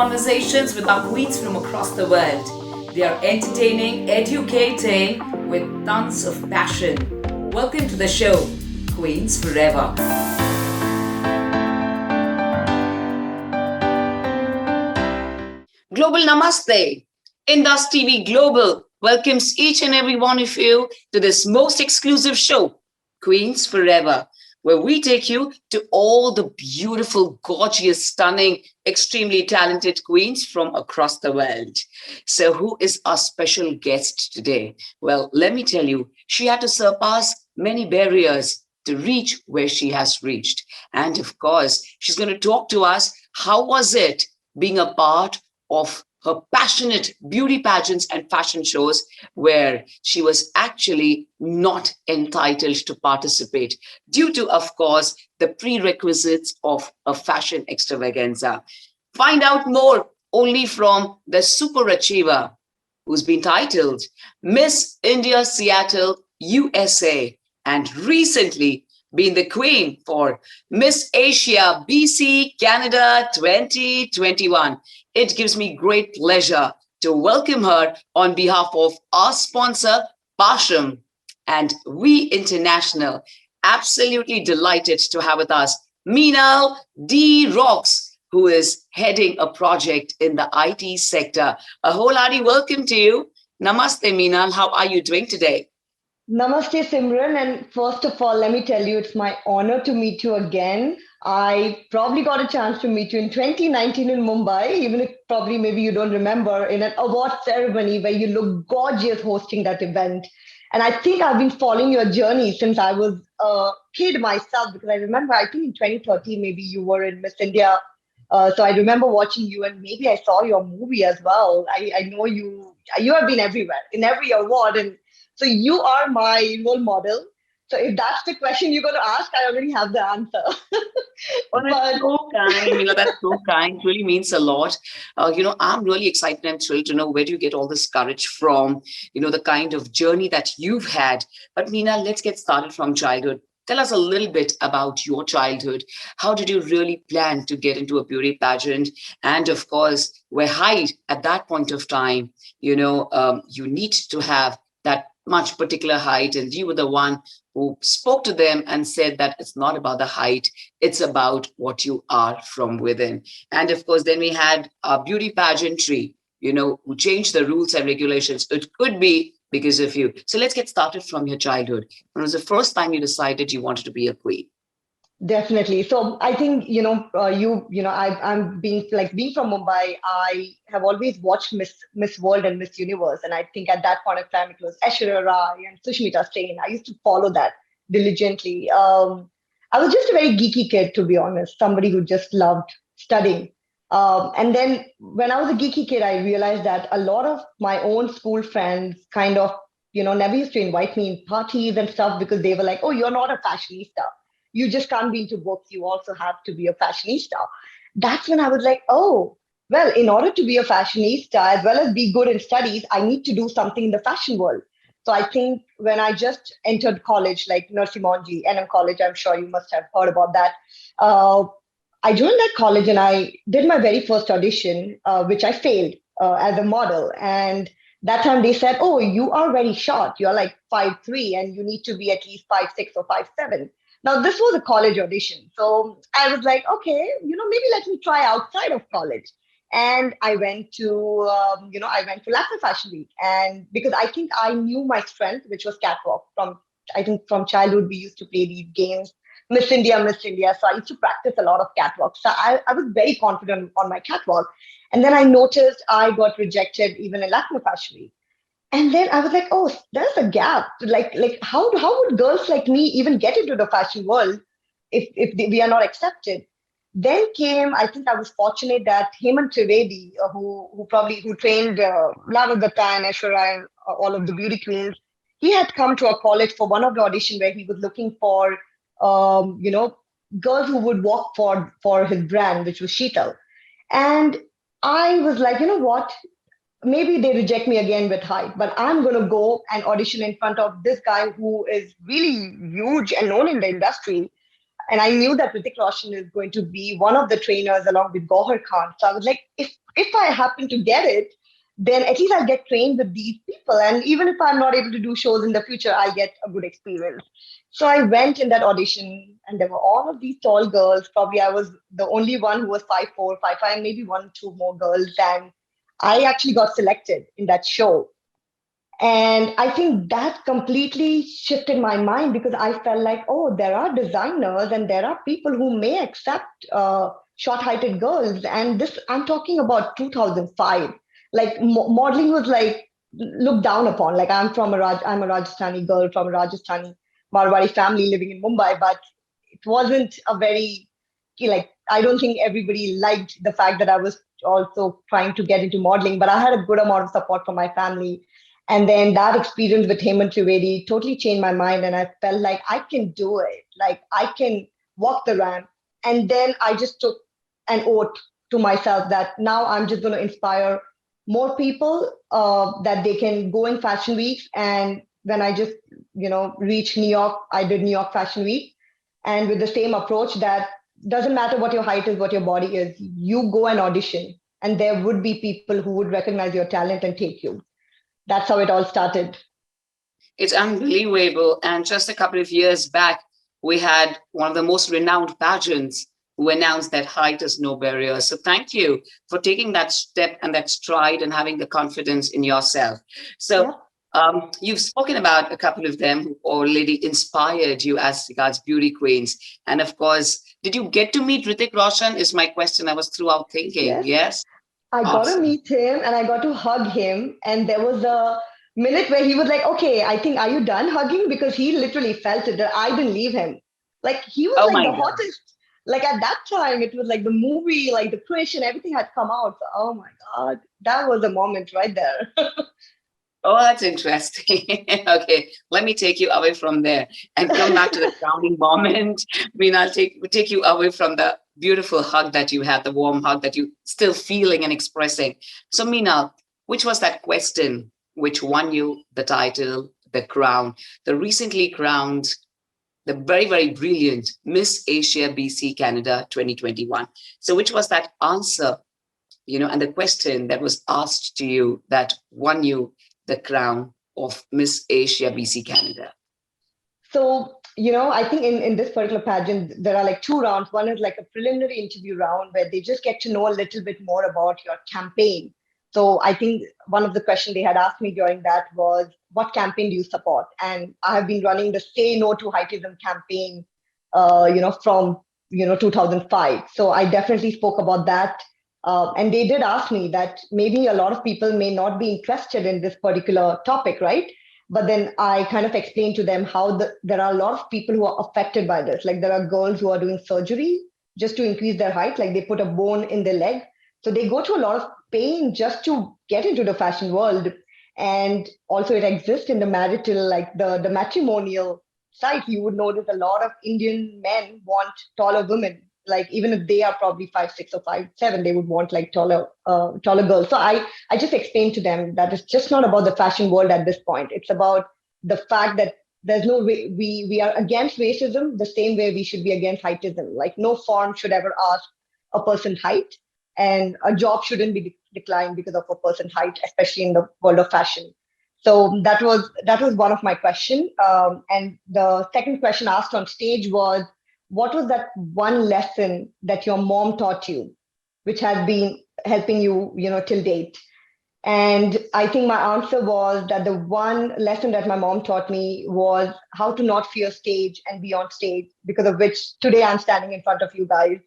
conversations with our queens from across the world. They are entertaining, educating with tons of passion. Welcome to the show, Queens Forever. Global Namaste. IndusTV Global welcomes each and every one of you to this most exclusive show, Queens Forever, where we take you to all the beautiful, gorgeous, stunning, extremely talented queens from across the world. So who is our special guest today? Well, let me tell you, she had to surpass many barriers to reach where she has reached. And of course, she's going to talk to us. How was it being a part of her passionate beauty pageants and fashion shows where she was actually not entitled to participate due to, of course, the prerequisites of a fashion extravaganza. Find out more only from the super achiever who's been titled Miss India Seattle USA and recently been the queen for Miss Asia BC Canada 2021. It gives me great pleasure to welcome her on behalf of our sponsor, Basham and We International. Absolutely delighted to have with us Meenal Drockz, who is heading a project in the IT sector. A wholehearty welcome to you. Namaste, Meenal. How are you doing today? Namaste, Simran. And first of all, let me tell you, it's my honor to meet you again. I probably got a chance to meet you in 2019 in Mumbai, even if probably maybe you don't remember, in an award ceremony where you look gorgeous hosting that event. And I think I've been following your journey since I was a kid myself, because I remember, I think in 2013, maybe you were in Miss India. So I remember watching you, and maybe I saw your movie as well. I know you have been everywhere, in every award. And so you are my role model. So if that's the question you're going to ask, I already have the answer. That's so kind. That's so kind. It really means a lot. I'm really excited and thrilled to know where do you get all this courage from, the kind of journey that you've had. But Meena, let's get started from childhood. Tell us a little bit about your childhood. How did you really plan to get into a beauty pageant? And of course, where height at that point of time, you need to have that much particular height, and you were the one who spoke to them and said that it's not about the height, it's about what you are from within. And of course, then we had our beauty pageantry, who changed the rules and regulations. It could be because of you. So let's get started from your childhood. When was the first time you decided you wanted to be a queen? Definitely. So I think, I'm being from Mumbai, I have always watched Miss World and Miss Universe. And I think at that point of time, it was Aishwarya Rai and Sushmita Sen. I used to follow that diligently. I was just a very geeky kid, to be honest, somebody who just loved studying. And then when I was a geeky kid, I realized that a lot of my own school friends kind of, never used to invite me in parties and stuff because they were like, oh, you're not a fashionista. You just can't be into books. You also have to be a fashionista. That's when I was like, oh, well, in order to be a fashionista, as well as be good in studies, I need to do something in the fashion world. So I think when I just entered college, like Nursimonji, NM College, I'm sure you must have heard about that. I joined that college and I did my very first audition, which I failed as a model. And that time they said, oh, you are very short. You're like 5'3", and you need to be at least 5'6" or 5'7". Now, this was a college audition. So I was like, okay, maybe let me try outside of college. And I went to, Lucknow Fashion Week. And because I think I knew my strength, which was catwalk. From childhood, we used to play these games, Miss India, Miss India. So I used to practice a lot of catwalk. So I was very confident on my catwalk. And then I noticed I got rejected even in Lucknow Fashion Week. And then I was like, oh, there's a gap. Like how would girls like me even get into the fashion world if we are not accepted? Then came, I think I was fortunate that Hemant Trivedi, who trained Lava Datta and Aishwarya and all of the beauty queens, he had come to our college for one of the auditions where he was looking for, girls who would walk for his brand, which was Sheetal. And I was like, you know what? Maybe they reject me again with height, but I'm going to go and audition in front of this guy who is really huge and known in the industry. And I knew that Hrithik Roshan is going to be one of the trainers along with Gohar Khan. So I was like, if if I happen to get it, then at least I'll get trained with these people. And even if I'm not able to do shows in the future, I'll get a good experience. So I went in that audition, and there were all of these tall girls. Probably I was the only one who was 5'4", 5'5", maybe one, two more girls. And I actually got selected in that show. And I think that completely shifted my mind, because I felt like, oh, there are designers and there are people who may accept short-heighted girls. And this, I'm talking about 2005. Like modeling was like looked down upon. Like I'm a Rajasthani girl from a Rajasthani Marwari family living in Mumbai, but it wasn't a very, like, I don't think everybody liked the fact that I was also trying to get into modeling, but I had a good amount of support from my family. And then that experience with Hemant Trivedi totally changed my mind. And I felt like I can do it. Like I can walk the ramp. And then I just took an oath to myself that now I'm just going to inspire more people, that they can go in fashion weeks. And when I just, reached New York, I did New York Fashion Week. And with the same approach, that doesn't matter what your height is, what your body is, you go and audition. And there would be people who would recognize your talent and take you. That's how it all started. It's unbelievable. And just a couple of years back, we had one of the most renowned pageants who announced that height is no barrier. So thank you for taking that step and that stride and having the confidence in yourself. So you've spoken about a couple of them who already inspired you as regards beauty queens. And of course, did you get to meet Hrithik Roshan is my question I was throughout thinking. Yes? I got to meet him and I got to hug him. And there was a minute where he was like, okay, I think, are you done hugging? Because he literally felt it, that I didn't leave him. Like he was like the hottest. Like at that time, it was like the movie, like the Krish and everything had come out. So, oh my God, that was a moment right there. Oh, that's interesting. Okay, let me take you away from there and come back to the crowning moment. Meenal, take you away from the beautiful hug that you had, the warm hug that you still feeling and expressing. So Meenal, which was that question which won you the title, the crown, the recently crowned, the very, very brilliant Miss Asia BC Canada 2021. So which was that answer, and the question that was asked to you that won you the crown of Miss Asia BC Canada? So, I think in this particular pageant, there are like two rounds. One is like a preliminary interview round where they just get to know a little bit more about your campaign. So I think one of the questions they had asked me during that was, what campaign do you support? And I have been running the Say No to Heightism campaign, from, 2005. So I definitely spoke about that. And they did ask me that maybe a lot of people may not be interested in this particular topic, right? But then I kind of explained to them how there are a lot of people who are affected by this. Like there are girls who are doing surgery just to increase their height, like they put a bone in their leg. So they go through a lot of pain just to get into the fashion world. And also it exists in the marital, like the matrimonial side. You would notice a lot of Indian men want taller women. Like even if they are probably 5'6" or 5'7", they would want like taller girls. So I just explained to them that it's just not about the fashion world at this point. It's about the fact that there's no way we are against racism the same way we should be against heightism. Like no firm should ever ask a person's height, and a job shouldn't be declined because of a person's height, especially in the world of fashion. So that was one of my questions. And the second question asked on stage was, what was that one lesson that your mom taught you, which has been helping you, till date? And I think my answer was that the one lesson that my mom taught me was how to not fear stage and be on stage, because of which today I'm standing in front of you guys.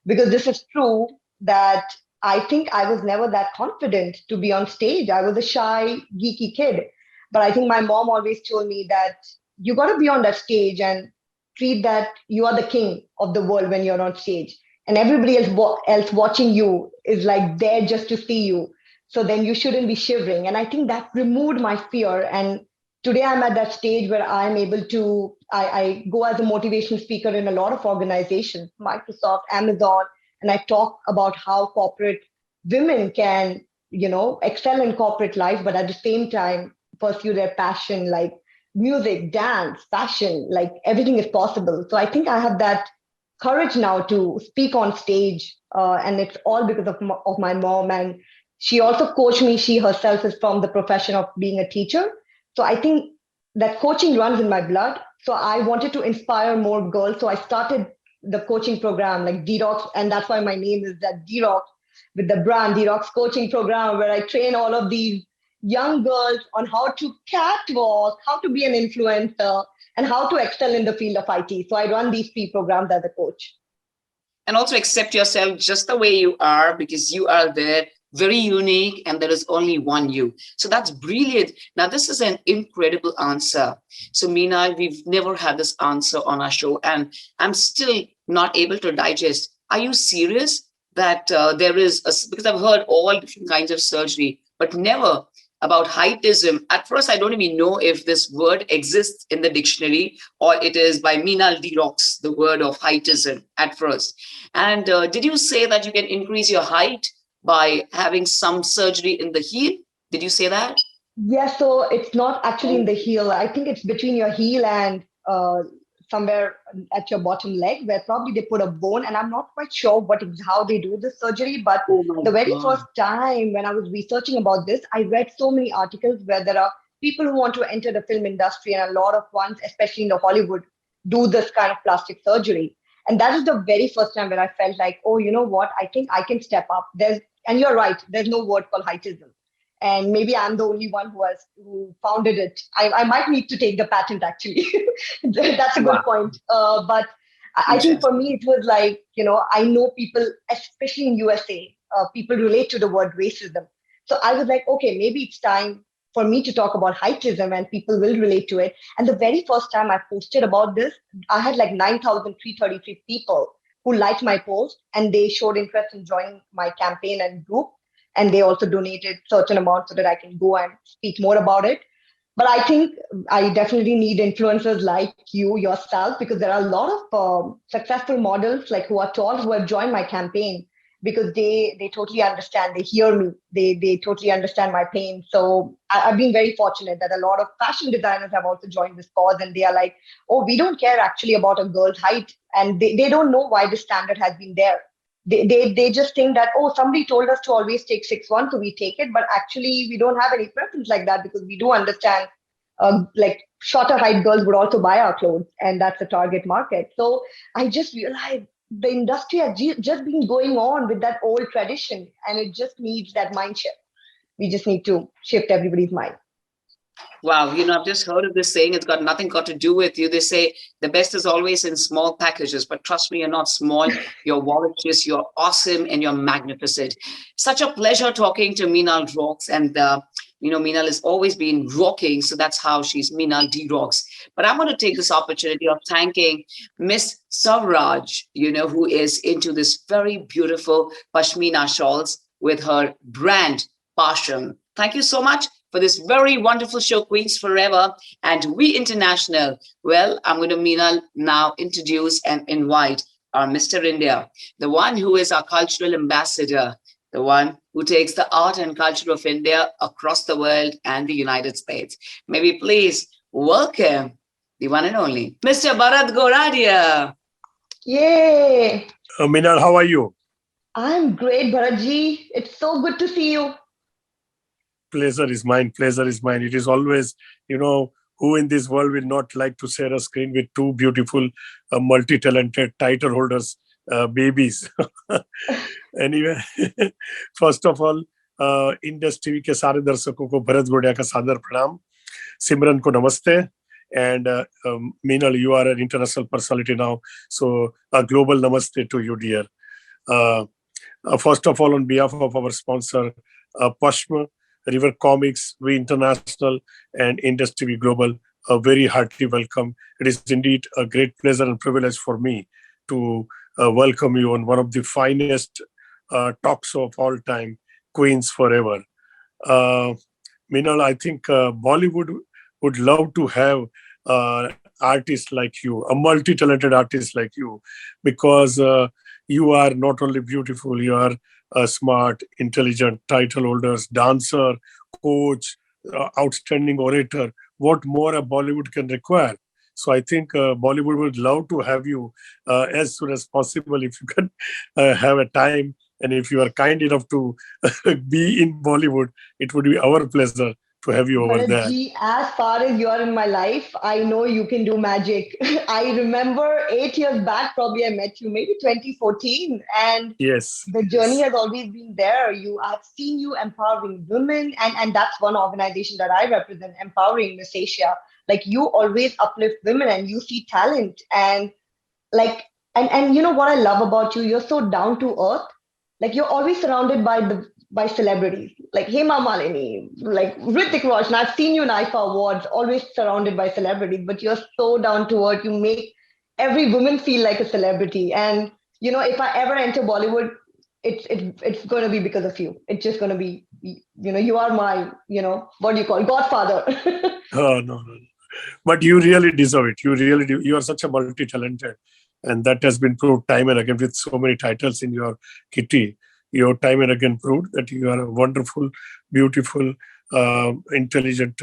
Because this is true that I think I was never that confident to be on stage. I was a shy, geeky kid. But I think my mom always told me that you got to be on that stage and treat that you are the king of the world when you're on stage, and everybody else watching you is like there just to see you. So then you shouldn't be shivering. And I think that removed my fear. And today I'm at that stage where I'm able to, I go as a motivational speaker in a lot of organizations, Microsoft, Amazon, and I talk about how corporate women can, excel in corporate life, but at the same time pursue their passion, like music, dance, fashion, like everything is possible. So I think I have that courage now to speak on stage, and it's all because of my mom. And she also coached me. She herself is from the profession of being a teacher, so I think that coaching runs in my blood. So I wanted to inspire more girls. So I started the coaching program like Drockz, and that's why my name is that Drockz, with the brand Drockz coaching program, where I train all of these young girls on how to catwalk, how to be an influencer, and how to excel in the field of IT. So I run these three programs as a coach. And also accept yourself just the way you are, because you are there, very unique, and there is only one you. So that's brilliant. Now, this is an incredible answer. So, Meenal, we've never had this answer on our show, and I'm still not able to digest. Are you serious that there is because I've heard all different kinds of surgery, but never about heightism. At first, I don't even know if this word exists in the dictionary or it is by Meenal Drockz, the word of heightism at first. And did you say that you can increase your height by having some surgery in the heel? Did you say that? Yes, so it's not actually in the heel. I think it's between your heel and somewhere at your bottom leg, where probably they put a bone. And I'm not quite sure how they do this surgery. But the very first time when I was researching about this, I read so many articles where there are people who want to enter the film industry, and a lot of ones, especially in the Hollywood, do this kind of plastic surgery. And that is the very first time where I felt like, oh, you know what? I think I can step up. And you're right. There's no word called heightism. And maybe I'm the only one who founded it. I might need to take the patent, actually. That's a good point. But I think for me, it was like, I know people, especially in USA, people relate to the word racism. So I was like, okay, maybe it's time for me to talk about heightism and people will relate to it. And the very first time I posted about this, I had like 9,333 people who liked my post, and they showed interest in joining my campaign and group. And they also donated certain amount so that I can go and speak more about it. But I think I definitely need influencers like you yourself, because there are a lot of successful models like who are tall who have joined my campaign, because they totally understand. They hear me. They totally understand my pain. So I've been very fortunate that a lot of fashion designers have also joined this cause, and they are like, oh, we don't care actually about a girl's height. And they don't know why this standard has been there. They just think that, oh, somebody told us to always take 6'1", so we take it. But actually, we don't have any preference like that, because we do understand like shorter height girls would also buy our clothes, and that's the target market. So I just realized the industry has just been going on with that old tradition, and it just needs that mind shift. We just need to shift everybody's mind. Wow, I've just heard of this saying. It's got nothing got to do with you. They say the best is always in small packages, but trust me, you're not small. You're voluptuous, you're awesome, and you're magnificent. Such a pleasure talking to Meenal Drockz. And, Meenal has always been rocking, so that's how she's Meenal Drockz. But I'm going to take this opportunity of thanking Miss Savraj, who is into this very beautiful Pashmina shawls with her brand, Pasham. Thank you so much for this very wonderful show, Queens Forever and We International. Well, I'm going to, Meenal, now introduce and invite our Mr. India, the one who is our cultural ambassador, the one who takes the art and culture of India across the world and the United States. May we please welcome the one and only Mr. Bharat Goradia. Yay! Meenal, how are you? I'm great, Bharatji. It's so good to see you. Pleasure is mine. Pleasure is mine. It is always, who in this world will not like to share a screen with two beautiful, multi-talented title holders, babies. Anyway, first of all, IndusTV के सारे दर्शकों को भरत गोड़िया का सादर प्रणाम. Simran को नमस्ते. And Meenal, you are an international personality now, so a global namaste to you, dear. First of all, on behalf of our sponsor, Pashma, River Comics, We International, and IndusTV Global, a very hearty welcome. It is indeed a great pleasure and privilege for me to welcome you on one of the finest talk show of all time, Queens Forever. Meenal, I think Bollywood would love to have artists like you, a multi-talented artist like you, because you are not only beautiful, you are a smart, intelligent title holders, dancer, coach, outstanding orator. What more a Bollywood can require? So I think Bollywood would love to have you as soon as possible if you can have a time. And if you are kind enough to be in Bollywood, it would be our pleasure to have you over there. Bharatji, as far as you are in my life, I know you can do magic. I remember 8 years back, probably I met you, maybe 2014. And Yes. the journey has always been there. I've seen you empowering women. And that's one organization that I represent, Empowering Miss Asia. Like you always uplift women and you see talent. And like, and you know what I love about you? You're so down to earth. Like you're always surrounded by celebrities, like Hema Malini, like Hrithik Roshan. I've seen you in IFA Awards, always surrounded by celebrities, but you're so down to earth. You make every woman feel like a celebrity. And you know, if I ever enter Bollywood, it's going to be because of you. It's just going to be, you know, you are my, you know, what do you call it? Godfather. Oh, no. But you really deserve it. You really do. You are such a multi-talented. And that has been proved time and again with so many titles in your kitty. You have time and again proved that you are a wonderful, beautiful, intelligent,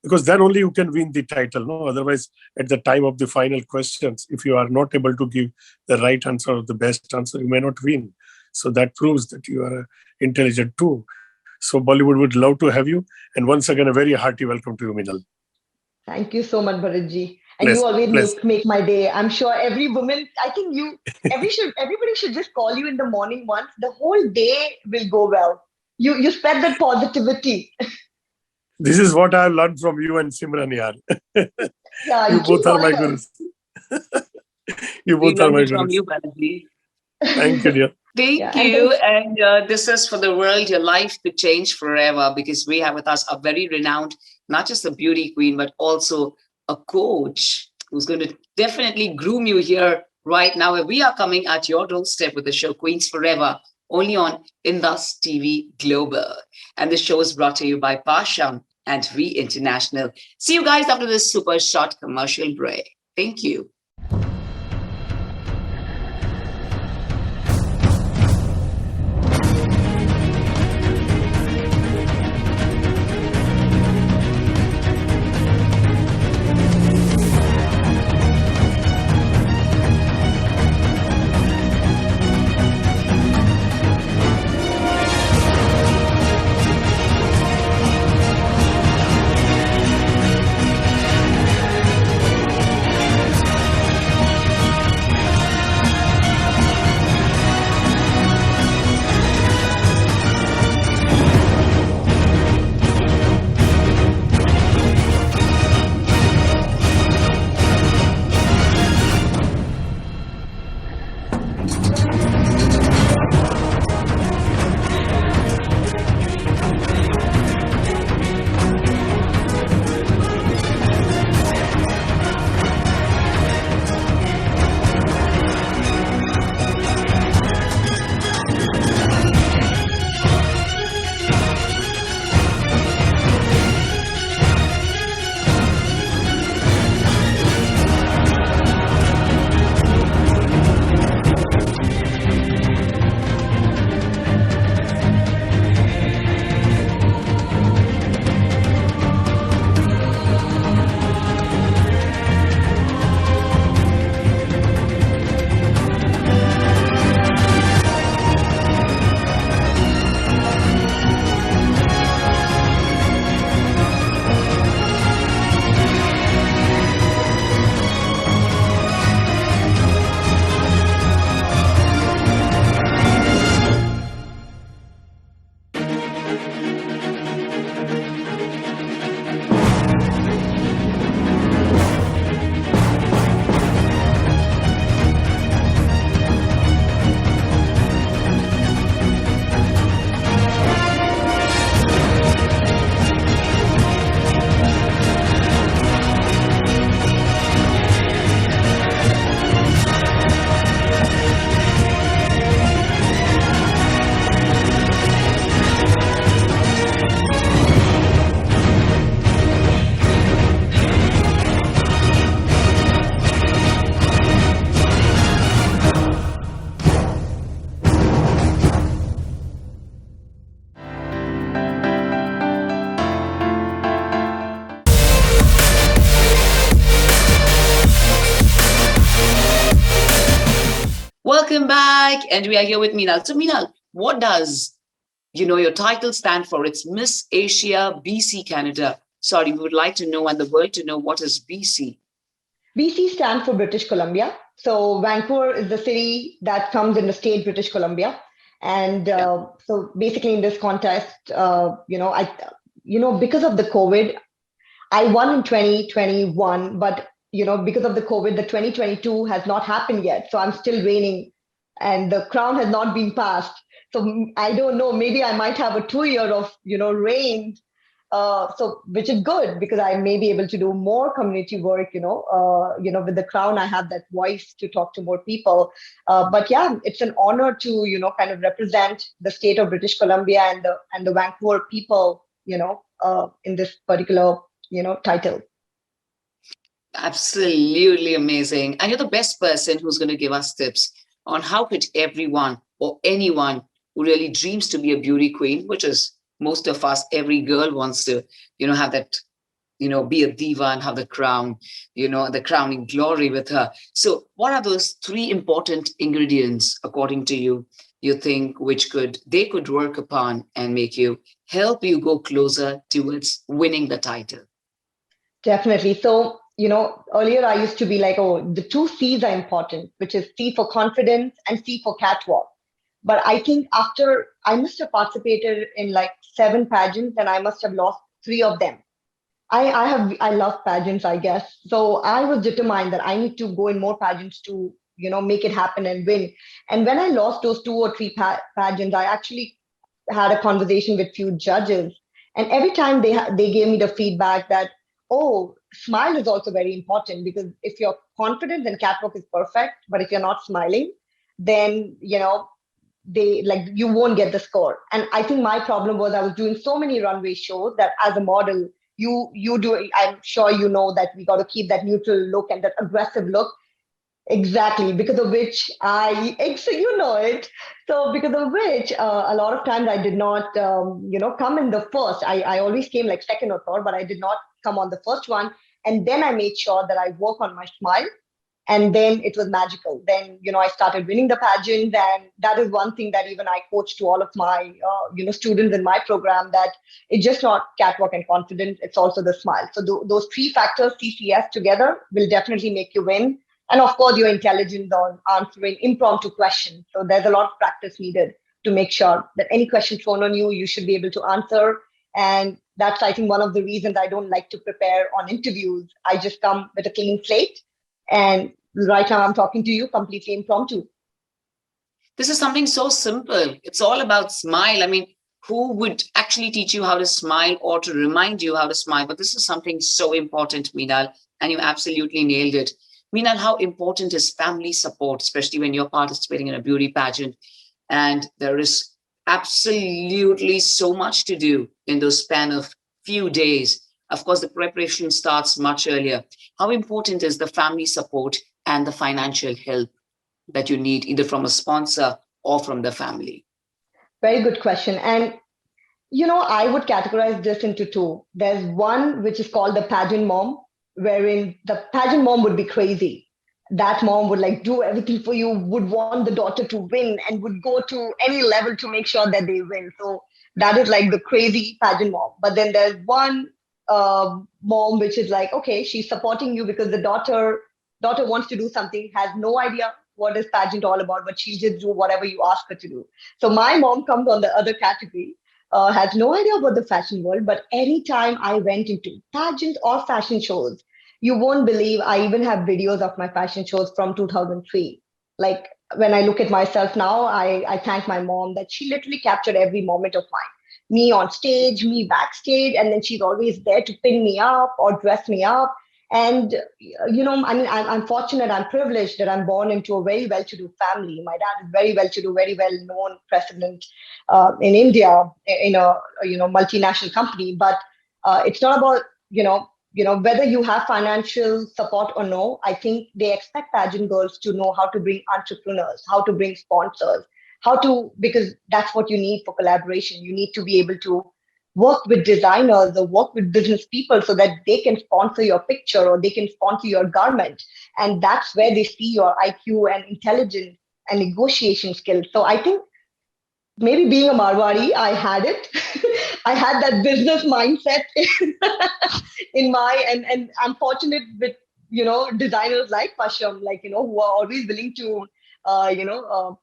because then only you can win the title. No, otherwise, at the time of the final questions, if you are not able to give the right answer or the best answer, you may not win. So that proves that you are intelligent too. So Bollywood would love to have you. And once again, a very hearty welcome to you, Meenal. Thank you so much, Bharatji. And you always make my day. I'm sure every woman, I think everybody should just call you in the morning once. The whole day will go well. You spread that positivity. This is what I've learned from you and Simran, yaar. Yeah, you both are my gurus. You both are my gurus. From you, Bharatji. Thank you, dear. Thank you. And this is for the world. Your life could change forever because we have with us a very renowned, not just a beauty queen, but also a coach who's going to definitely groom you here right now. And we are coming at your doorstep with the show Queens Forever, only on IndusTV Global. And the show is brought to you by Pasha and V International. See you guys after this super short commercial break. Thank you. Welcome back. And we are here with Meenal. So Meenal, what does, your title stand for? It's Miss Asia BC Canada. Sorry, we would like to know and the world to know what is BC. BC stands for British Columbia. So Vancouver is the city that comes in the state British Columbia. And so basically in this contest, because of the COVID, I won in 2021, but because of the COVID, the 2022 has not happened yet. So I'm still reigning and the crown has not been passed. So I don't know, maybe I might have a 2 year of, reign. So which is good because I may be able to do more community work, with the crown, I have that voice to talk to more people. But yeah, it's an honor to, kind of represent the state of British Columbia and the Vancouver people, in this particular, title. Absolutely amazing. And you're the best person who's going to give us tips on how could everyone or anyone who really dreams to be a beauty queen, which is most of us, every girl wants to, have that, be a diva and have the crown, the crowning glory with her. So what are those 3 important ingredients, according to you think, which they could work upon and help you go closer towards winning the title? Definitely. So, earlier I used to be like, oh, the 2 C's are important, which is C for confidence and C for catwalk. But I think after I must have participated in like 7 pageants and I must have lost 3 of them. I love pageants, I guess. So I was determined that I need to go in more pageants to, make it happen and win. And when I lost those 2 or 3 pageants, I actually had a conversation with few judges. And every time they gave me the feedback that, oh, smile is also very important because if you're confident, then catwalk is perfect. But if you're not smiling, then, you won't get the score. And I think my problem was I was doing so many runway shows that as a model, you do, I'm sure you know that we got to keep that neutral look and that aggressive look. Exactly, because of which you know it. So because of which, a lot of times I did not, come in the first. I always came like second or third, but I did not come on the first one. And then I made sure that I work on my smile. And then it was magical. Then, I started winning the pageant. And that is one thing that even I coach to all of my, students in my program, that it's just not catwalk and confidence. It's also the smile. So those 3 factors, CCS together, will definitely make you win. And of course, your intelligence on answering impromptu questions. So there's a lot of practice needed to make sure that any question thrown on you, you should be able to answer. And that's, I think, one of the reasons I don't like to prepare on interviews. I just come with a clean slate. And right now I'm talking to you completely impromptu. This is something so simple. It's all about smile. I mean, who would actually teach you how to smile or to remind you how to smile? But this is something so important, Meenal, and you absolutely nailed it. Meenal, how important is family support, especially when you're participating in a beauty pageant and there is absolutely so much to do in those span of few days? Of course, the preparation starts much earlier. How important is the family support and the financial help that you need, either from a sponsor or from the family? Very good question. And, I would categorize this into 2. There's one which is called the pageant mom, wherein the pageant mom would be crazy. That mom would like do everything for you, would want the daughter to win and would go to any level to make sure that they win. So that is like the crazy pageant mom. But then there's one mom which is like, okay, she's supporting you because the daughter wants to do something, has no idea what is pageant all about, but she'll just do whatever you ask her to do. So my mom comes on the other category, has no idea about the fashion world, but anytime I went into pageants or fashion shows, you won't believe I even have videos of my fashion shows from 2003. Like when I look at myself now, I thank my mom that she literally captured every moment of mine. Me on stage, me backstage, and then she's always there to pin me up or dress me up. And, I'm fortunate, I'm privileged that I'm born into a very well-to-do family. My dad is very well-to-do, very well-known president in India, in a, multinational company. But it's not about, whether you have financial support or no. I think they expect pageant girls to know how to bring entrepreneurs, how to bring sponsors, because that's what you need for collaboration. You need to be able to work with designers or work with business people so that they can sponsor your picture or they can sponsor your garment. And that's where they see your IQ and intelligence and negotiation skills. So I think maybe being a Marwari, I had it. I had that business mindset and I'm fortunate with, designers like Pasham, like, who are always willing to, uh, you know,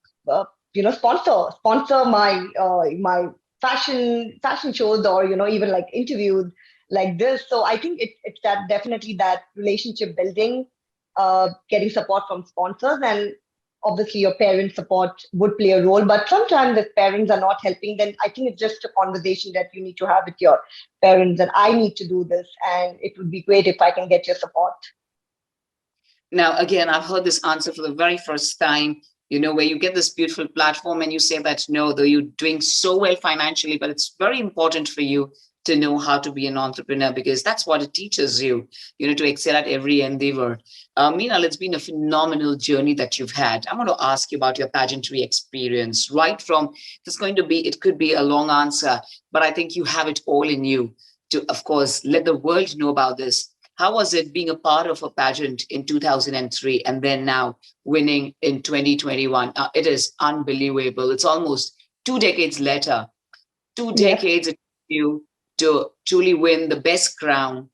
sponsor my fashion shows, or, even like interviews like this. So I think it's that definitely that relationship building, getting support from sponsors, and obviously your parents' support would play a role. But sometimes if parents are not helping, then I think it's just a conversation that you need to have with your parents, that I need to do this, and it would be great if I can get your support. Now, again, I've heard this answer for the very first time, where you get this beautiful platform and you say that, no, though you're doing so well financially, but it's very important for you to know how to be an entrepreneur, because that's what it teaches you, to excel at every endeavor. Meenal, it's been a phenomenal journey that you've had. I want to ask you about your pageantry experience, right from, it could be a long answer, but I think you have it all in you to, of course, let the world know about this. How was it being a part of a pageant in 2003 and then now winning in 2021? It is unbelievable. It's almost 2 decades later, 2 decades it took you to truly win the best crown,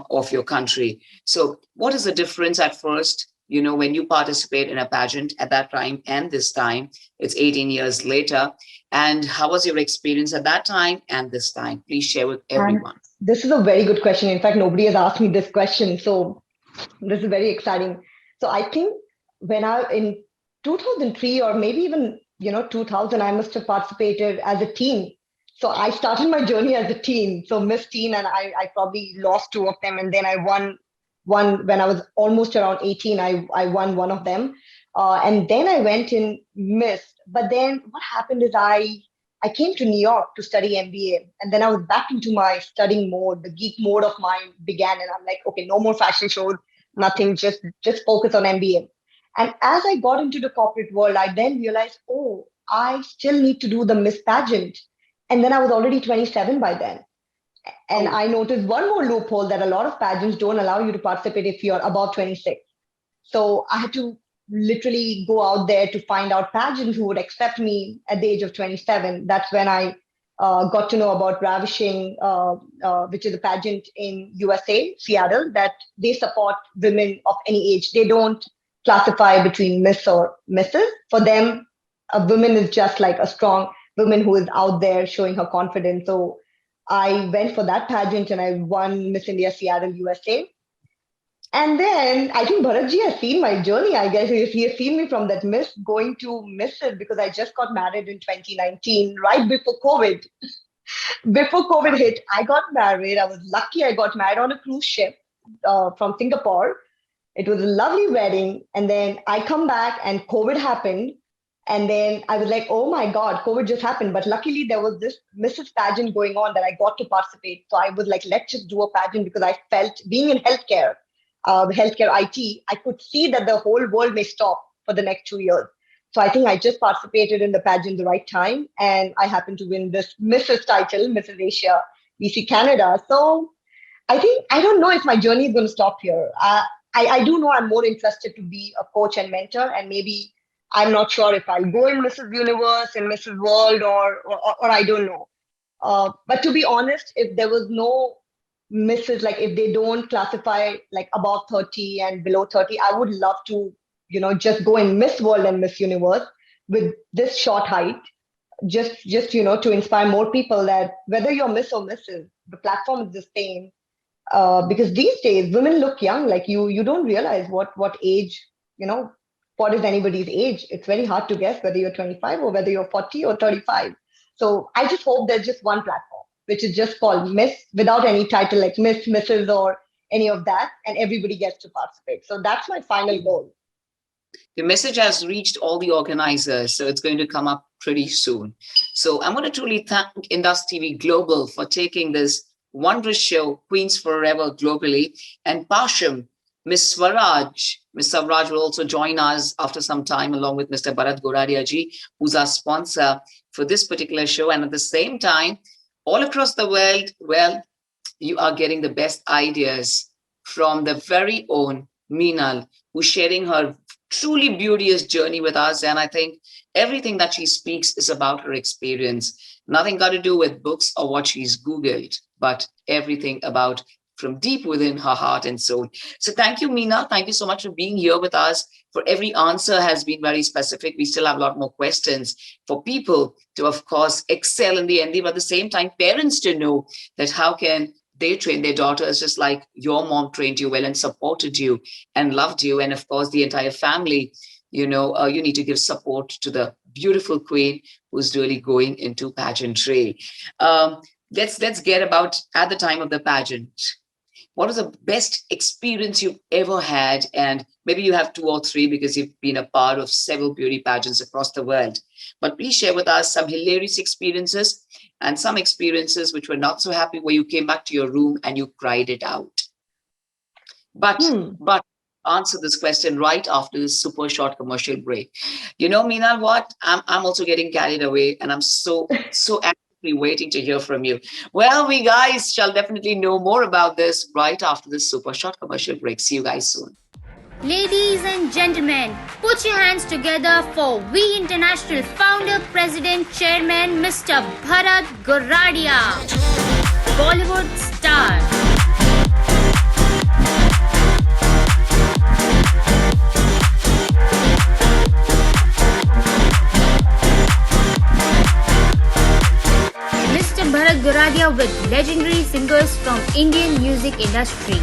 of your country. So what is the difference at first, when you participate in a pageant at that time and this time? It's 18 years later. And how was your experience at that time and this time? Please share with everyone. And this is a very good question. In fact, nobody has asked me this question. So this is very exciting. So I think in 2003, or maybe even, 2000, I must have participated as a teen. So I started my journey as a teen. So Miss Teen, and I probably lost 2 of them. And then I won one when I was almost around 18. I won one of them. And then I went in Miss. But then what happened is I came to New York to study MBA. And then I was back into my studying mode. The geek mode of mine began. And I'm like, okay, no more fashion shows, nothing, just focus on MBA. And as I got into the corporate world, I then realized, oh, I still need to do the Miss pageant. And then I was already 27 by then. And I noticed one more loophole, that a lot of pageants don't allow you to participate if you're above 26. So I had to literally go out there to find out pageants who would accept me at the age of 27. That's when I got to know about Ravishing, which is a pageant in USA, Seattle, that they support women of any age. They don't classify between Miss or Mrs. For them, a woman is just like a strong woman who is out there showing her confidence. So I went for that pageant and I won Miss India Seattle, USA. And then I think Bharatji has seen my journey. I guess he has seen me from that Miss going to Mrs. because I just got married in 2019, right before COVID. Before COVID hit, I got married. I was lucky I got married on a cruise ship from Singapore. It was a lovely wedding. And then I come back and COVID happened. And then I was like, oh my God, COVID just happened. But luckily there was this Mrs. pageant going on that I got to participate. So I was like, let's just do a pageant, because I felt, being in healthcare IT, I could see that the whole world may stop for the next 2 years. So I think I just participated in the pageant the right time. And I happened to win this Mrs. title, Mrs. Asia, BC Canada. So I think, I don't know if my journey is going to stop here. I do know I'm more interested to be a coach and mentor, and maybe I'm not sure if I'll go in Mrs. Universe and Mrs. World or I don't know. But to be honest, if there was no Mrs., like if they don't classify like above 30 and below 30, I would love to, just go in Miss World and Miss Universe with this short height, just to inspire more people that whether you're Miss or Mrs., the platform is the same. Because these days women look young, like you don't realize what age, what is anybody's age. It's very hard to guess whether you're 25 or whether you're 40 or 35. So I just hope there's just one platform, which is just called Miss, without any title like Miss, Mrs. or any of that, and everybody gets to participate. So that's my final goal. The message has reached all the organizers, so it's going to come up pretty soon. So I want to truly thank IndusTV Global for taking this wondrous show, Queens Forever globally, and Pasham, Miss Swaraj. Miss Swaraj will also join us after some time, along with Mr. Bharat Goradia ji, who's our sponsor for this particular show. And at the same time, all across the world, well, you are getting the best ideas from the very own Meenal, who's sharing her truly beauteous journey with us. And I think everything that she speaks is about her experience. Nothing got to do with books or what she's Googled, but everything about from deep within her heart and soul. So thank you, Meenal. Thank you so much for being here with us. For every answer has been very specific. We still have a lot more questions for people to, of course, excel in the ND, but at the same time, parents to know that how can they train their daughters just like your mom trained you well and supported you and loved you. And of course, the entire family, you need to give support to the beautiful queen who's really going into pageantry. Let's get about at the time of the pageant. What was the best experience you've ever had? And maybe you have 2 or 3 because you've been a part of several beauty pageants across the world. But please share with us some hilarious experiences and some experiences which were not so happy where you came back to your room and you cried it out. But answer this question right after this super short commercial break. Meenal, what? I'm also getting carried away and I'm so actively waiting to hear from you. Well, we guys shall definitely know more about this right after this super short commercial break. See you guys soon. Ladies and gentlemen, put your hands together for We International Founder, President, Chairman, Mr. Bharat Goradia, Bollywood star. Mr. Bharat Goradia with legendary singers from Indian music industry.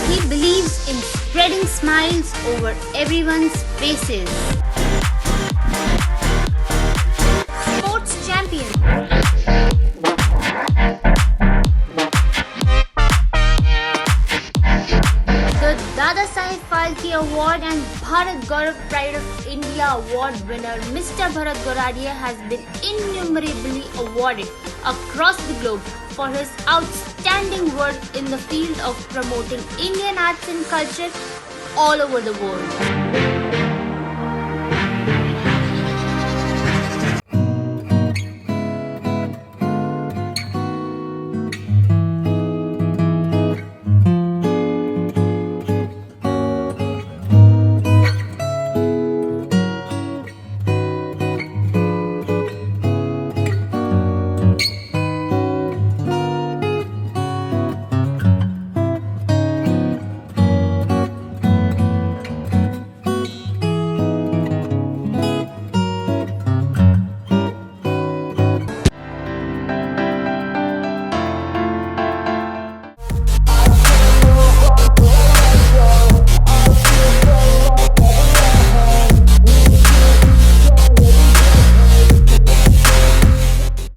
He believes in spreading smiles over everyone's faces. Sports champion. The Dada Saheb Phalke Award and Bharat Gaurav Pride of India Award winner Mr. Bharat Goradia has been innumerably awarded across the globe for his outstanding work in the field of promoting Indian arts and culture all over the world.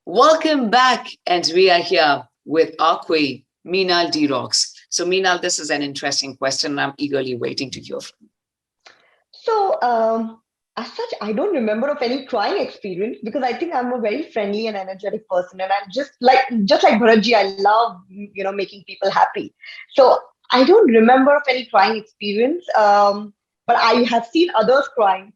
Welcome back, and we are here with our queen, Meenal Drockz. So, Meenal, this is an interesting question, and I'm eagerly waiting to hear from you. So, as such, I don't remember of any crying experience because I think I'm a very friendly and energetic person, and I'm just like Bharatji, I love making people happy. So I don't remember of any crying experience, but I have seen others crying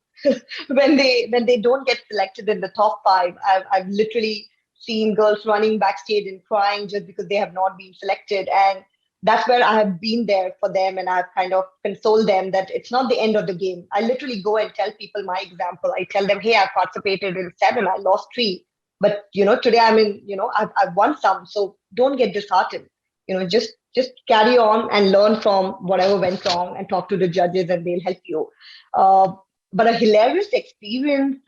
when they don't get selected in the top 5. I've literally seen girls running backstage and crying just because they have not been selected, and that's where I have been there for them, and I've kind of consoled them that it's not the end of the game. I literally go and tell people my example. I tell them, hey, I participated in 7, I lost 3, but today I'm in, I've won some. So don't get disheartened. Just carry on and learn from whatever went wrong and talk to the judges, and they'll help you. But a hilarious experience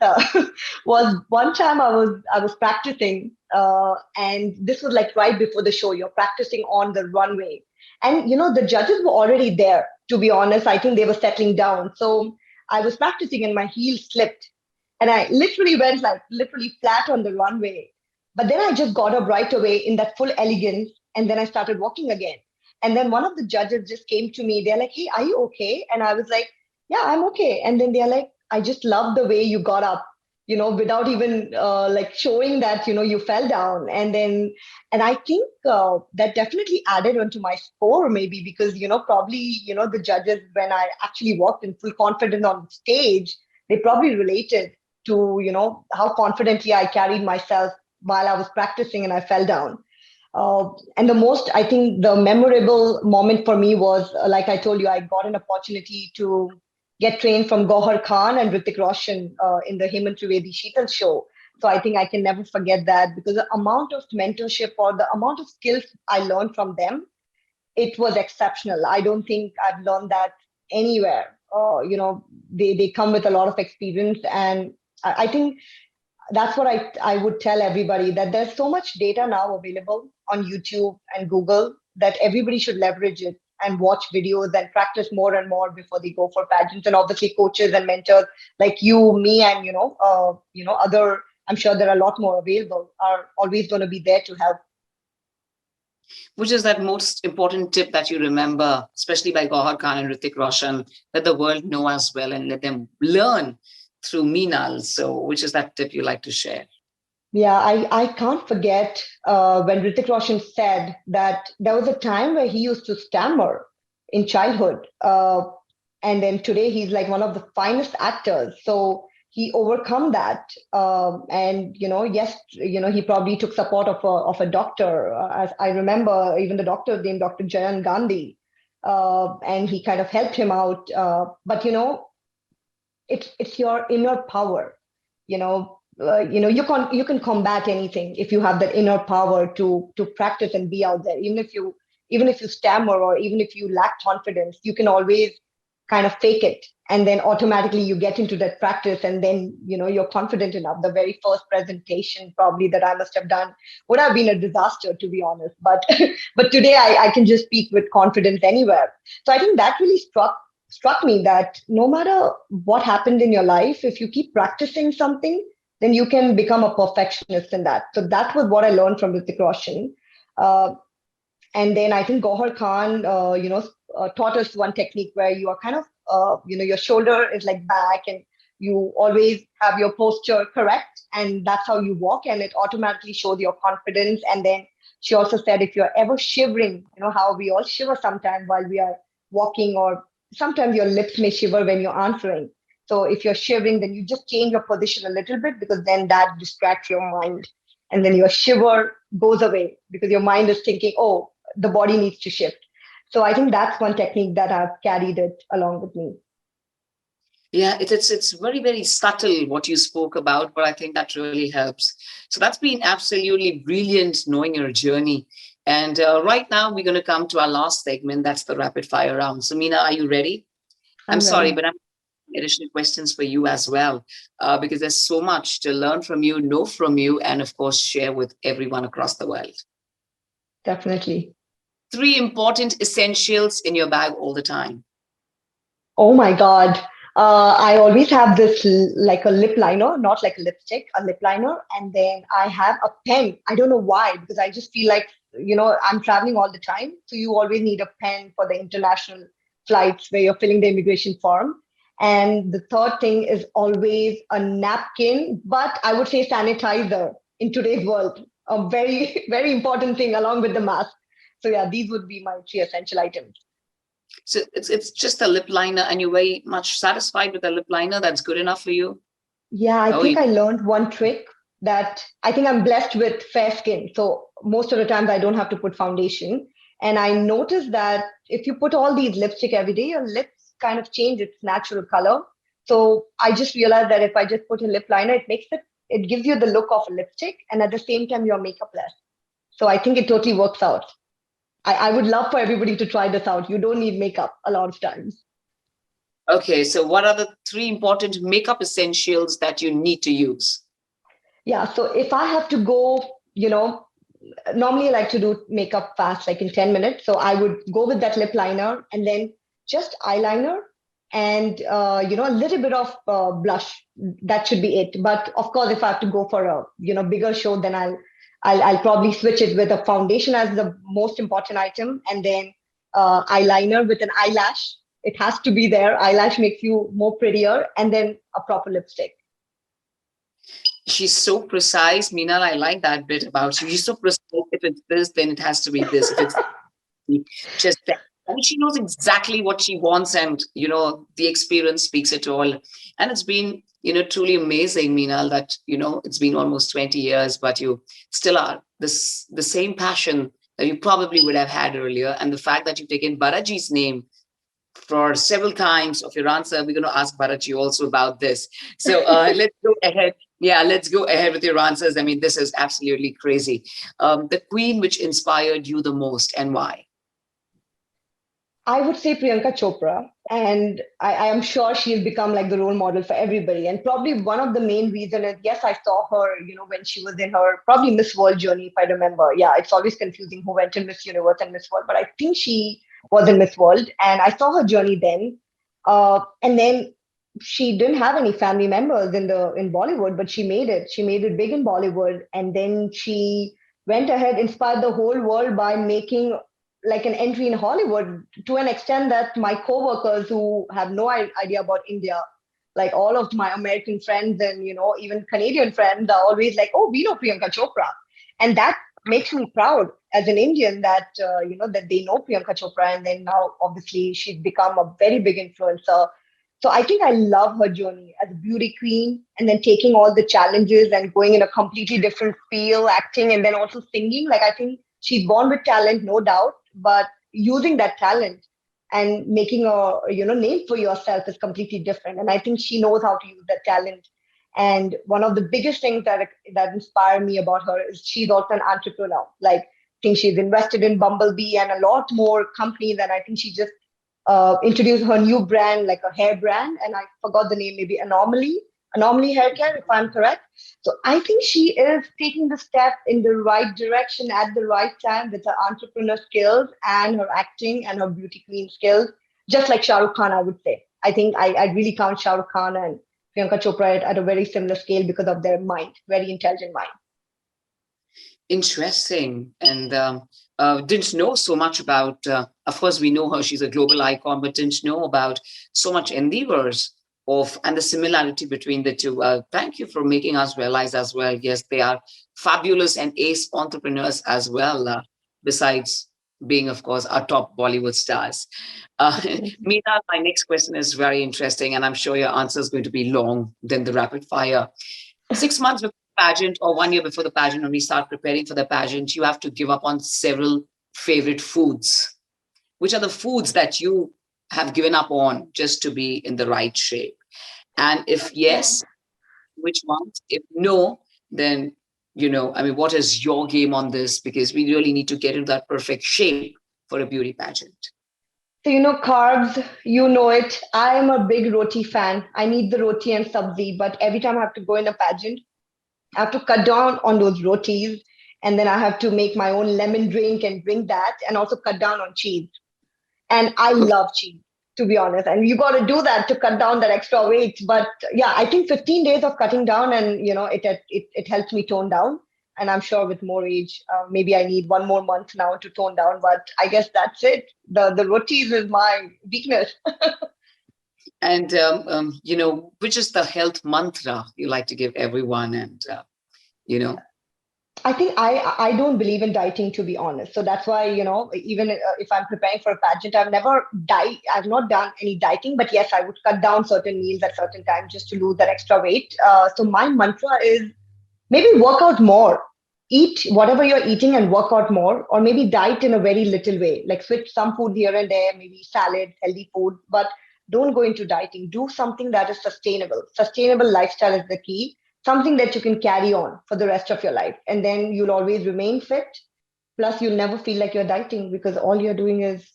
was one time I was practicing, and this was like right before the show. You're practicing on the runway, and the judges were already there. To be honest, I think they were settling down. So I was practicing, and my heel slipped, and I literally went literally flat on the runway. But then I just got up right away in that full elegance, and then I started walking again. And then one of the judges just came to me. They're like, "Hey, are you okay?" And I was like, yeah, I'm okay. And then they're like, I just love the way you got up, without even showing that, you fell down. And I think that definitely added onto my score, maybe because, probably, the judges, when I actually walked in full confidence on stage, they probably related to, how confidently I carried myself while I was practicing and I fell down. And the most, I think, the memorable moment for me was, like I told you, I got an opportunity to get trained from Gohar Khan and Hrithik Roshan in the Hemant Trivedi Sheetal show. So I think I can never forget that, because the amount of mentorship or the amount of skills I learned from them, it was exceptional. I don't think I've learned that anywhere. They come with a lot of experience, and I think that's what I would tell everybody, that there's so much data now available on YouTube and Google that everybody should leverage it and watch videos and practice more and more before they go for pageants. And obviously coaches and mentors like you, me, and other, I'm sure there are a lot more available, are always going to be there to help. Which is that most important tip that you remember, especially by Gohar Khan and Hrithik Roshan, that the world know as well, and let them learn through Meenal. So which is that tip you like to share? Yeah, I can't forget when Hrithik Roshan said that there was a time where he used to stammer in childhood. And then today he's like one of the finest actors. So he overcome that. And, yes, he probably took support of a doctor. As I remember, even the doctor named Dr. Jayan Gandhi. And he kind of helped him out. But, it's your inner power, you can combat anything if you have that inner power to practice and be out there. Even if you stammer, or even if you lack confidence, you can always kind of fake it, and then automatically you get into that practice, and then you're confident enough. The very first presentation probably that I must have done would have been a disaster, to be honest, but but today I can just speak with confidence anywhere. So I think that really struck me, that no matter what happened in your life, if you keep practicing something, then you can become a perfectionist in that. So that was what I learned from Hrithik Roshan. And then I think Gohar Khan, taught us one technique where you are kind of, your shoulder is like back, and you always have your posture correct, and that's how you walk, and it automatically shows your confidence. And then she also said, if you're ever shivering, how we all shiver sometimes while we are walking, or sometimes your lips may shiver when you're answering. So if you're shivering, then you just change your position a little bit, because then that distracts your mind. And then your shiver goes away because your mind is thinking, oh, the body needs to shift. So I think that's one technique that I've carried it along with me. Yeah, it's very, very subtle what you spoke about, but I think that really helps. So that's been absolutely brilliant knowing your journey. And right now we're going to come to our last segment. That's the rapid fire round. So Meena, are you ready? I'm sorry, but I'm additional questions for you as well, because there's so much to learn from you, know from you, and of course, share with everyone across the world. Definitely. 3 important essentials in your bag all the time. Oh my God. I always have this like a lip liner, not like a lipstick, a lip liner. And then I have a pen. I don't know why, because I just feel like, I'm traveling all the time. So you always need a pen for the international flights where you're filling the immigration form. And the third thing is always a napkin, but I would say sanitizer in today's world. A very, very important thing along with the mask. So yeah, these would be my 3 essential items. So it's just a lip liner, and you're very much satisfied with the lip liner? That's good enough for you? Yeah, I think I learned one trick, that I think I'm blessed with fair skin. So most of the times I don't have to put foundation. And I noticed that if you put all these lipstick every day, your lips kind of change its natural color. So I just realized that if I just put a lip liner, it gives you the look of a lipstick, and at the same time you're makeup less. So I think it totally works out. I would love for everybody to try this out. You don't need makeup a lot of times. Okay, so what are the 3 important makeup essentials that you need to use? Yeah, so if I have to go, normally I like to do makeup fast, like in 10 minutes. So I would go with that lip liner, and then just eyeliner and, a little bit of blush. That should be it. But of course, if I have to go for a, bigger show, then I'll probably switch it with a foundation as the most important item, and then eyeliner with an eyelash. It has to be there. Eyelash makes you more prettier, and then a proper lipstick. She's so precise, Meenal. I like that bit about you. She's so precise. If it's this, then it has to be this. If it's just that. And she knows exactly what she wants, and the experience speaks it all. And it's been truly amazing, Meenal, that, it's been almost 20 years, but you still are the same passion that you probably would have had earlier. And the fact that you've taken Bharatji's name for several times of your answer, we're going to ask Bharatji also about this. So let's go ahead. Yeah, let's go ahead with your answers. I mean, this is absolutely crazy. The queen which inspired you the most, and why? I would say Priyanka Chopra, and I am sure she'll become like the role model for everybody. And probably one of the main reasons is, yes, I saw her, when she was in her probably Miss World journey, if I remember. Yeah, it's always confusing who went in Miss Universe and Miss World, but I think she was in Miss World, and I saw her journey then. And then she didn't have any family members in Bollywood, but she made it. She made it big in Bollywood, and then she went ahead, inspired the whole world by making like an entry in Hollywood, to an extent that my coworkers who have no idea about India, like all of my American friends and even Canadian friends, are always like, "Oh, we know Priyanka Chopra," and that makes me proud as an Indian that that they know Priyanka Chopra, and then now obviously she's become a very big influencer. So I think I love her journey as a beauty queen, and then taking all the challenges and going in a completely different field, acting and then also singing. Like, I think she's born with talent, no doubt, but using that talent and making a name for yourself is completely different. And I think she knows how to use that talent. And one of the biggest things that inspire me about her is she's also an entrepreneur. Like, I think she's invested in Bumblebee and a lot more companies. And I think she just introduced her new brand, like a hair brand, and I forgot the name, maybe Anomaly Hair Care, if I'm correct. So I think she is taking the step in the right direction at the right time with her entrepreneur skills and her acting and her beauty queen skills, just like Shah Rukh Khan, I would say. I think I really count Shah Rukh Khan and Priyanka Chopra at a very similar scale because of their mind, very intelligent mind. Interesting. And didn't know so much about, of course, we know her, she's a global icon, but didn't know about so much endeavors and the similarity between the two. Thank you for making us realize as well. Yes, they are fabulous and ace entrepreneurs as well, besides being, of course, our top Bollywood stars. Meena, my next question is very interesting, and I'm sure your answer is going to be long than the rapid fire. 6 months before the pageant, or 1 year before the pageant, when we start preparing for the pageant, you have to give up on several favorite foods. Which are the foods that you have given up on just to be in the right shape? And if yes, which ones? If no, then, what is your game on this? Because we really need to get into that perfect shape for a beauty pageant. So, carbs, it. I am a big roti fan. I need the roti and sabzi, but every time I have to go in a pageant, I have to cut down on those rotis. And then I have to make my own lemon drink and drink that, and also cut down on cheese. And I love cheese, to be honest. And you got to do that to cut down that extra weight. But yeah, I think 15 days of cutting down, and it helps me tone down. And I'm sure with more age, maybe I need 1 more month now to tone down. But I guess that's it. The rotis is my weakness. And which is the health mantra you like to give everyone? And I think I don't believe in dieting, to be honest. So that's why, even if I'm preparing for a pageant, I've not done any dieting, but yes, I would cut down certain meals at certain times just to lose that extra weight. So my mantra is maybe work out more, eat whatever you're eating and work out more, or maybe diet in a very little way, like switch some food here and there, maybe salad, healthy food, but don't go into dieting. Do something that is sustainable. Sustainable lifestyle is the key. Something that you can carry on for the rest of your life. And then you'll always remain fit. Plus, you'll never feel like you're dieting because all you're doing is,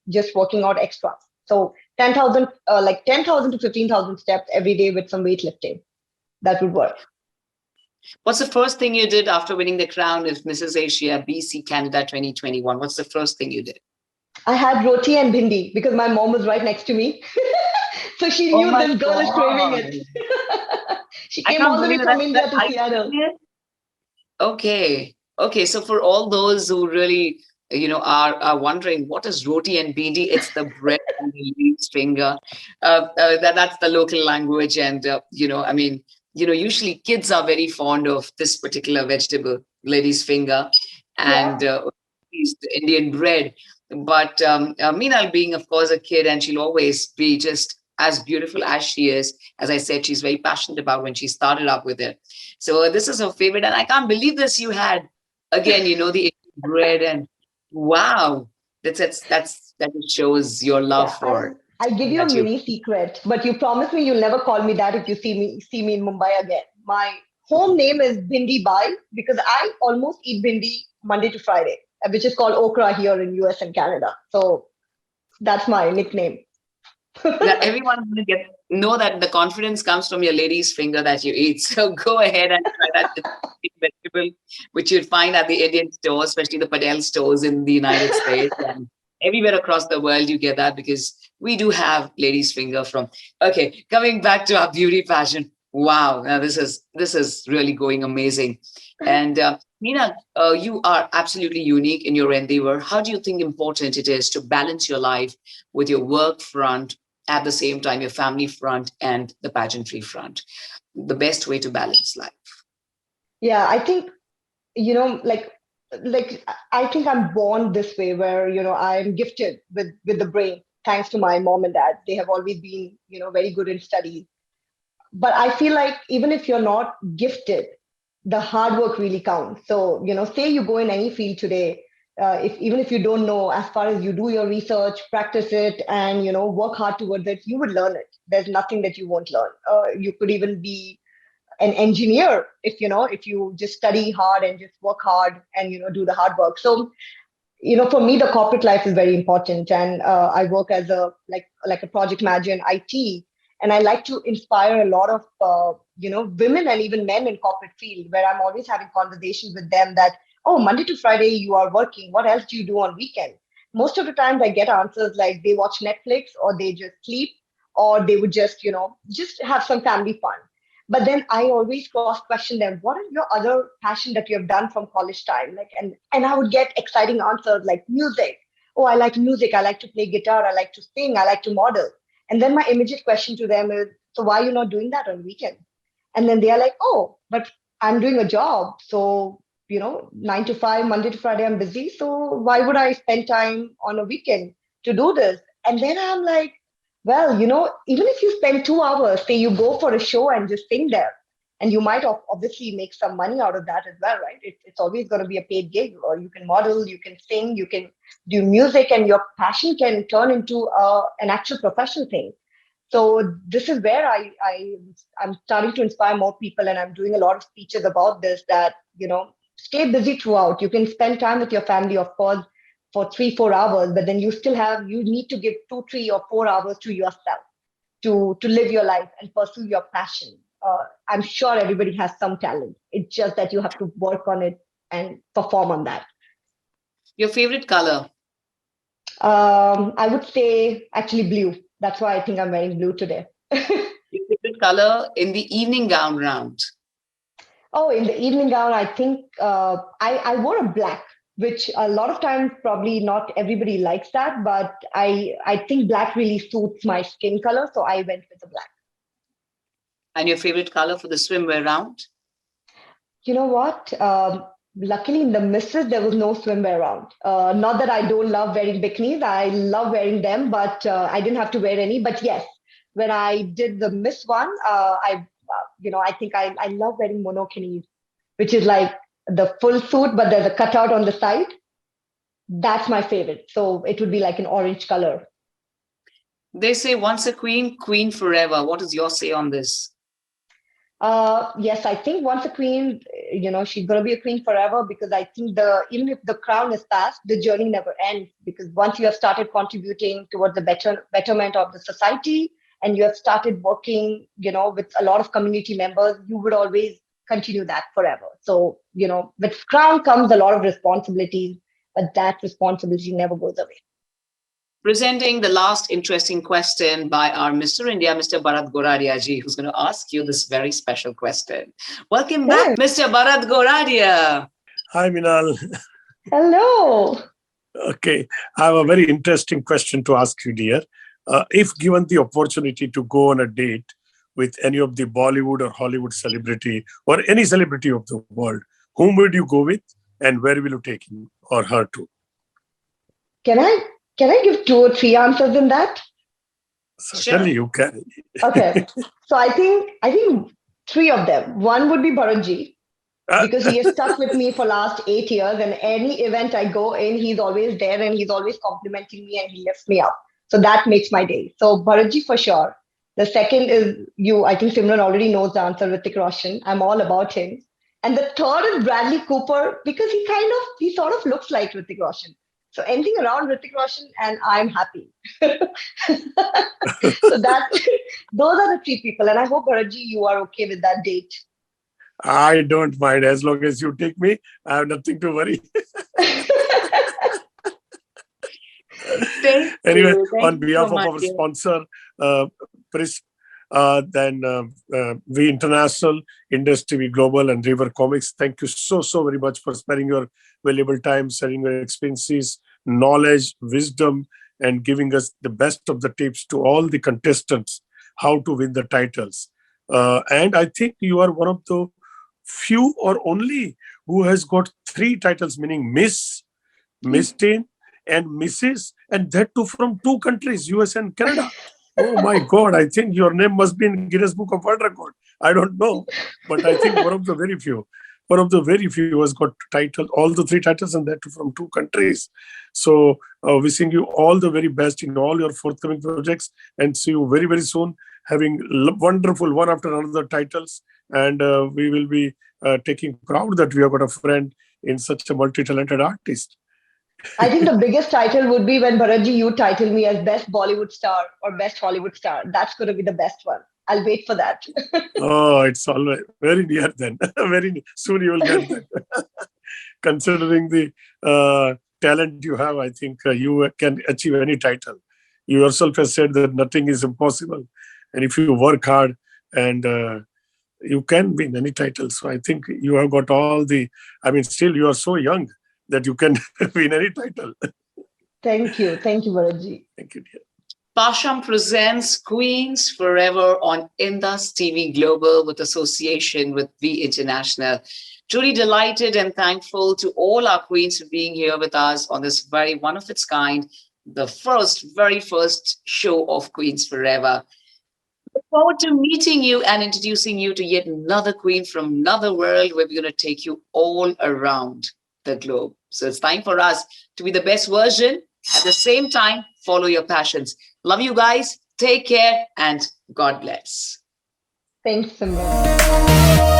just working out extra. So 10,000 to 15,000 steps every day with some weightlifting. That would work. What's the first thing you did after winning the crown as Mrs. Asia BC Canada 2021? What's the first thing you did? I had roti and bhindi because my mom was right next to me. So she knew this girl is craving it. She came all the way from India to Seattle. Okay. So for all those who really, are wondering what is roti and bhindi, it's the bread and the lady's finger. That's the local language. And, usually kids are very fond of this particular vegetable, lady's finger, and Indian bread. But Meenal being, of course, a kid, and she'll always be just as beautiful as she is. As I said, she's very passionate about when she started up with it. So this is her favorite. And I can't believe this. You had, again, the Indian bread, and wow, that just shows your love for. I'll give you a mini secret, but you promise me you'll never call me that if you see me in Mumbai again. My home name is Bhindi Bai because I almost eat bhindi Monday to Friday, which is called okra here in US and Canada. So that's my nickname. Now everyone will know that the confidence comes from your lady's finger that you eat. So go ahead and try that vegetable, which you'd find at the Indian stores, especially the Patel stores in the United States. And everywhere across the world, you get that because we do have lady's finger from. Okay, coming back to our beauty pageant. Wow, now this is really going amazing. And Meenal, you are absolutely unique in your endeavor. How do you think important it is to balance your life with your work front, at the same time your family front and the pageantry front? The best way to balance life. Yeah, I think, like I think I'm born this way where, I'm gifted with the brain, thanks to my mom and dad. They have always been, very good in studies. But I feel like even if you're not gifted, the hard work really counts. So, say you go in any field today, even if you don't know, as far as you do your research, practice it, and, work hard towards it, you would learn it. There's nothing that you won't learn. You could even be an engineer if you just study hard and just work hard and, do the hard work. So, for me, the corporate life is very important. And I work as a project manager in IT. And I like to inspire a lot of, women and even men in corporate field, where I'm always having conversations with them that, oh, Monday to Friday, you are working. What else do you do on weekend? Most of the times I get answers like they watch Netflix or they just sleep or they would just have some family fun. But then I always cross-question them. What are your other passion that you have done from college time? And I would get exciting answers like music. Oh, I like music. I like to play guitar. I like to sing. I like to model. And then my immediate question to them is, so why are you not doing that on weekend? And then they are like, oh, but I'm doing a job. So, 9 to 5, Monday to Friday, I'm busy. So why would I spend time on a weekend to do this? And then I'm like, well, even if you spend 2 hours, say you go for a show and just sing there, and you might obviously make some money out of that as well, right? It's always going to be a paid gig, or you can model, you can sing, you can do music, and your passion can turn into an actual professional thing. So this is where I'm starting to inspire more people, and I'm doing a lot of speeches about this, that, stay busy throughout. You can spend time with your family, of course, for 3-4 hours, but then you need to give 2, 3, or 4 hours to yourself to live your life and pursue your passion. I'm sure everybody has some talent. It's just that you have to work on it and perform on that. Your favorite color? I would say actually blue. That's why I think I'm wearing blue today. Your favorite color in the evening gown round? Oh, in the evening gown, I think I wore a black, which a lot of times probably not everybody likes that, but I think black really suits my skin color, so I went with the black. And your favorite color for the swimwear round? You know what? Luckily in the misses, there was no swimwear round. Not that I don't love wearing bikinis. I love wearing them, but I didn't have to wear any. But yes, when I did the miss one, I think I love wearing monokinis, which is like the full suit, but there's a cutout on the side. That's my favorite. So it would be like an orange color. They say once a queen, queen forever. What is your say on this? Yes, I think once a queen, she's going to be a queen forever, because I think even if the crown is passed, the journey never ends, because once you have started contributing towards the betterment of the society, and you have started working, with a lot of community members, you would always continue that forever. So, with crown comes a lot of responsibilities, but that responsibility never goes away. Presenting the last interesting question by our Mr. India, Mr. Bharat Goradia ji, who's going to ask you this very special question. Welcome back, Mr. Bharat Goradia. Hi, Meenal. Hello. Okay, I have a very interesting question to ask you, dear. If given the opportunity to go on a date with any of the Bollywood or Hollywood celebrity or any celebrity of the world, whom would you go with and where will you take him or her to? Can I give 2 or 3 answers in that? Certainly you can. Okay. So I think three of them. One would be Bharatji, because he has stuck with me for last 8 years, and any event I go in, he's always there and he's always complimenting me and he lifts me up. So that makes my day. So Bharatji for sure. The second is you. I think Simran already knows the answer, Hrithik Roshan. I'm all about him. And the third is Bradley Cooper, because he sort of looks like Hrithik Roshan. So anything around Hrithik Roshan and I'm happy. So those are the three people. And I hope, Bharatji, you are okay with that date. I don't mind. As long as you take me, I have nothing to worry. Anyway, on behalf of our sponsor, We International, IndusTV Global, and River Comics, thank you so very much for sparing your valuable time, sharing your experiences, knowledge, wisdom, and giving us the best of the tips to all the contestants how to win the titles. And I think you are one of the few or only who has got 3 titles, meaning Miss, Miss Teen, and Mrs., and that too from 2 countries, US and Canada. Oh my God, I think your name must be in Guinness Book of World Record. I don't know, but I think one of the very few who has got all the 3 titles, and that too from 2 countries. So wishing you all the very best in all your forthcoming projects, and see you very soon, having wonderful one after another titles. And we will be taking proud that we have got a friend in such a multi-talented artist. I think the biggest title would be when, Bharatji, you title me as Best Bollywood Star or Best Hollywood Star. That's going to be the best one. I'll wait for that. Oh, it's always very near then. Very soon you will get that. Considering the talent you have, I think you can achieve any title. You yourself have said that nothing is impossible. And if you work hard, and you can win any title. So I think you have got all still you are so young that you can win any title. Thank you, Bharatji. Thank you, dear. Pasham presents Queens Forever on IndusTV Global with association with We International. Truly delighted and thankful to all our queens for being here with us on this very one of its kind, the very first show of Queens Forever. Look forward to meeting you and introducing you to yet another queen from another world, where we're going to take you all around the globe. So it's time for us to be the best version. At the same time, follow your passions. Love you guys. Take care and God bless. Thanks, Simran.